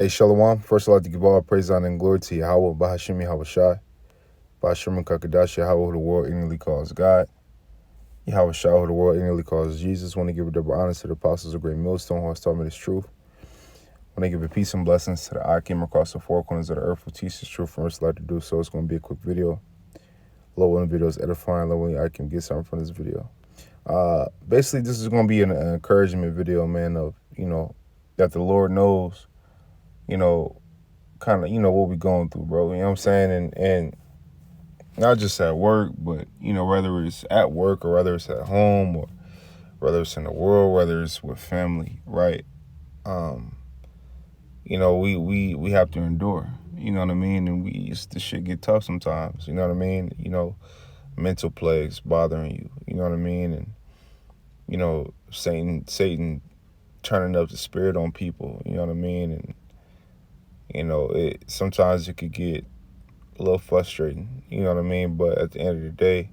Hey, Shalom. First, I'd like to give all praise, honor, and glory to Yahweh, Bahashim Yahweh Shai, Bahashim Kakadash, Yahweh, who the world ignorantly calls God, Yahweh Shai, who the world ignorantly calls Jesus. Want to give a double honor to the apostles of Great Millstone, who has taught me this truth. Want to give a peace and blessings to the I came across the four corners of the earth who teach this truth. First, I'd like to do so. It's going to be a quick video. Lord willing, the video is edifying. Lord willing, I can get something from this video. Basically, this is going to be an encouragement video, man, of, that the Lord knows, kind of, what we going through, bro. You know what I'm saying? And not just at work, but, whether it's at work or whether it's at home or whether it's in the world, whether it's with family, right? We have to endure, you know what I mean? And this shit get tough sometimes, you know what I mean? Mental plagues bothering you, you know what I mean? And, Satan turning up the spirit on people, you know what I mean? And, sometimes it could get a little frustrating, you know what I mean? But at the end of the day,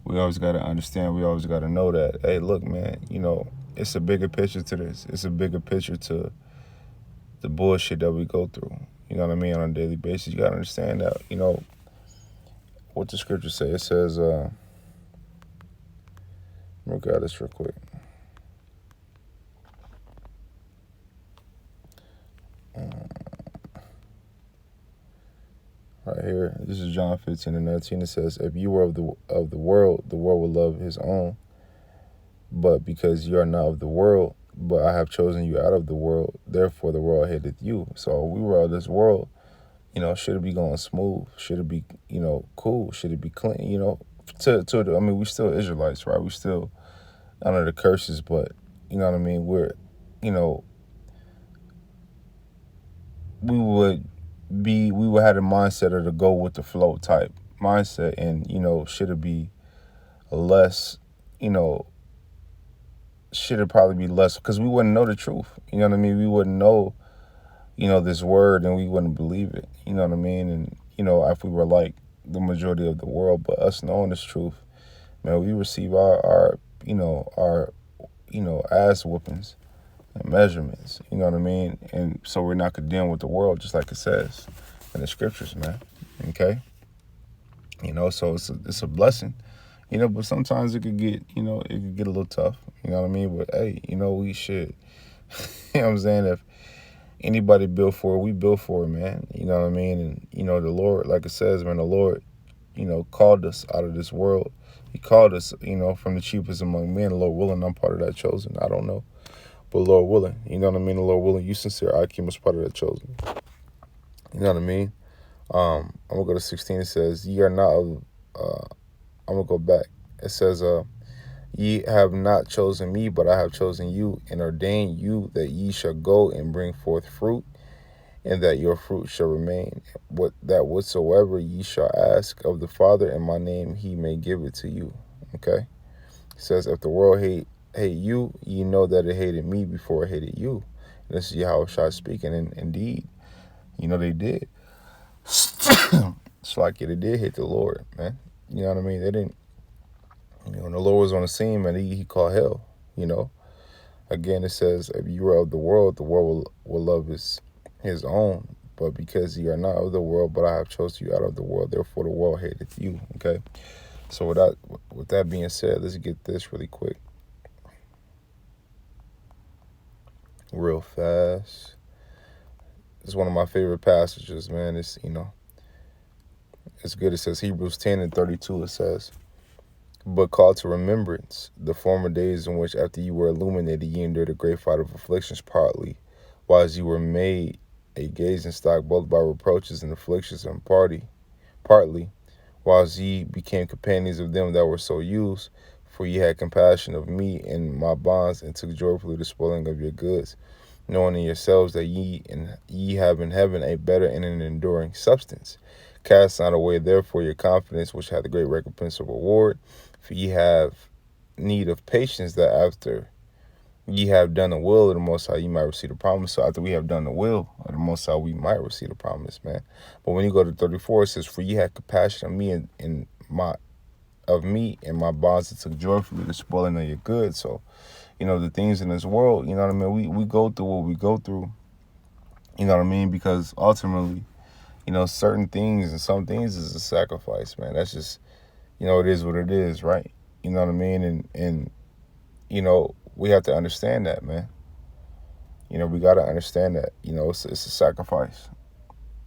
we always got to understand, we always got to know that, hey, look, man, it's a bigger picture to this. It's a bigger picture to the bullshit that we go through, you know what I mean, on a daily basis. You got to understand that, what the scriptures say. It says, let me grab this real quick. Right here, this is John 15:19. It says, if you were of the world would love his own. But because you are not of the world, but I have chosen you out of the world, therefore the world hateth you. So we were of this world, should it be going smooth? Should it be, cool? Should it be clean? We still Israelites, right? We still under the curses, but, you know what I mean? We're, we would have the mindset of the go with the flow type mindset. And, should it be less, should it probably be less, because we wouldn't know the truth. You know what I mean? We wouldn't know, this word, and we wouldn't believe it. You know what I mean? And, if we were like the majority of the world, but us knowing this truth, man, we receive our ass whoopings and measurements. You know what I mean? And so we're not condemned with the world, just like it says in the scriptures, man. Okay? So it's a blessing. But sometimes it could get, it could get a little tough, you know what I mean? But hey, we should, you know what I'm saying? If anybody built for it, we built for it, man. You know what I mean? And, the Lord, like it says, man, the Lord, called us out of this world. He called us, from the cheapest among men. Lord willing, I'm part of that chosen. I don't know. But Lord willing, you know what I mean? The Lord willing, you sincere, I came as part of that chosen. You know what I mean? I'm going to go to 16. It says, ye are not of, I'm going to go back. It says, ye have not chosen me, but I have chosen you and ordained you that ye shall go and bring forth fruit, and that your fruit shall remain. That whatsoever ye shall ask of the Father in my name, he may give it to you. Okay? It says, if the world hate you, ye know that it hated me before it hated you. And this is Yahweh Shai speaking, and indeed, they did. It's like they did hate the Lord, man. You know what I mean? They didn't. When the Lord was on the scene, man, he called hell, Again, it says, if you are of the world will love his own. But because ye are not of the world, but I have chosen you out of the world, therefore the world hateth you, okay? So with that being said, let's get this really quick. Real fast. It's one of my favorite passages, man. It's, it's good. It says Hebrews 10:32, it says, but call to remembrance the former days in which after you were illuminated, ye endured a great fight of afflictions, partly, whilst you were made a gazing stock both by reproaches and afflictions, and partly, whilst ye became companions of them that were so used, for ye had compassion of me and my bonds, and took joyfully the spoiling of your goods, knowing in yourselves that ye have in heaven a better and an enduring substance. Cast not away therefore your confidence, which hath a great recompense of reward. For ye have need of patience, that after ye have done the will of the Most High, ye might receive the promise. So after we have done the will of the Most High, we might receive the promise, man. But when you go to 34, it says, for ye had compassion of me and my bonds, that took joyfully the spoiling of your goods. So, the things in this world, you know what I mean? We go through what we go through, You know what I mean? Because ultimately, certain things and some things is a sacrifice, man. That's just, it is what it is, right? You know what I mean? And we have to understand that, man. We got to understand that, it's a sacrifice.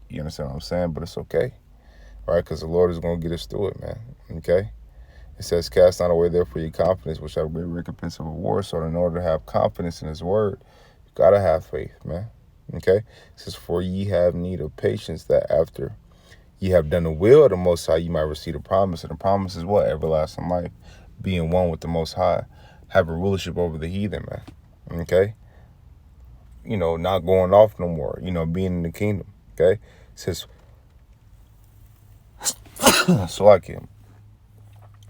You understand what I'm saying? But it's okay, right? Because the Lord is going to get us through it, man. Okay? It says, cast not away therefore your confidence, which have great recompense of reward. So in order to have confidence in his word, you got to have faith, man. Okay? It says, for ye have need of patience, that after ye have done the will of the Most High, you might receive the promise. And the promise is what? Everlasting life. Being one with the Most High. Having rulership over the heathen, man. Okay? Not going off no more. Being in the kingdom. Okay? It says, so like him.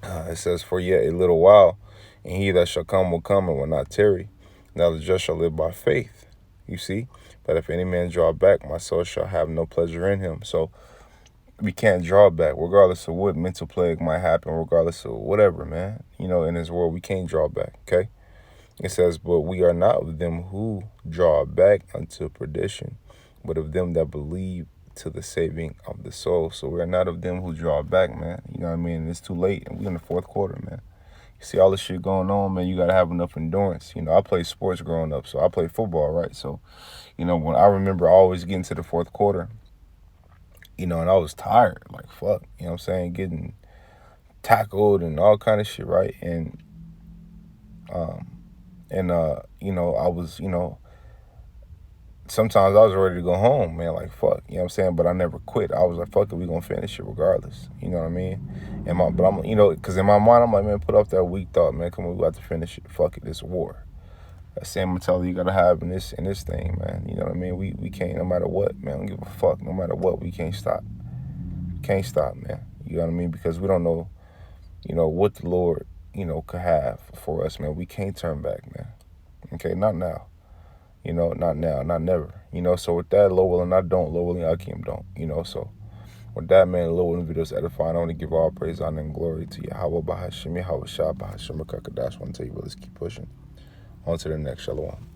It says, for yet a little while, and he that shall come will come and will not tarry. Now the just shall live by faith. You see? But if any man draw back, my soul shall have no pleasure in him. So we can't draw back, regardless of what mental plague might happen, regardless of whatever, man. In this world, we can't draw back, okay? It says, but we are not of them who draw back unto perdition, but of them that believe to the saving of the soul. So we are not of them who draw back, man. You know what I mean? It's too late, and we're in the fourth quarter, man. You see all this shit going on, man, you got to have enough endurance. I played sports growing up, so I played football, right? So, when I remember always getting to the fourth quarter, and I was tired, like, fuck, what I'm saying? Getting tackled and all kind of shit, right? And I was, sometimes I was ready to go home, man, like, fuck, what I'm saying? But I never quit. I was like, fuck it, we gonna finish it regardless, you know what I mean? But I'm, because in my mind, I'm like, man, put off that weak thought, man, come on, we got to finish it, fuck it, it's war. That same mentality you gotta have in this thing, man, you know what I mean? We can't, no matter what, man, don't give a fuck, no matter what, we can't stop. Can't stop, man, you know what I mean? Because we don't know, what the Lord, could have for us, man. We can't turn back, man. Okay, not now. Not now, not never. So with that, low willing I don't, low willing Akim don't. So with that, man, low willing videos edifying. I want to give all praise, honor, and glory to Yahweh Bahashim, Yahweh Shah Bahashim Kakadash. I want to tell you, but let's keep pushing. On to the next. Shalom.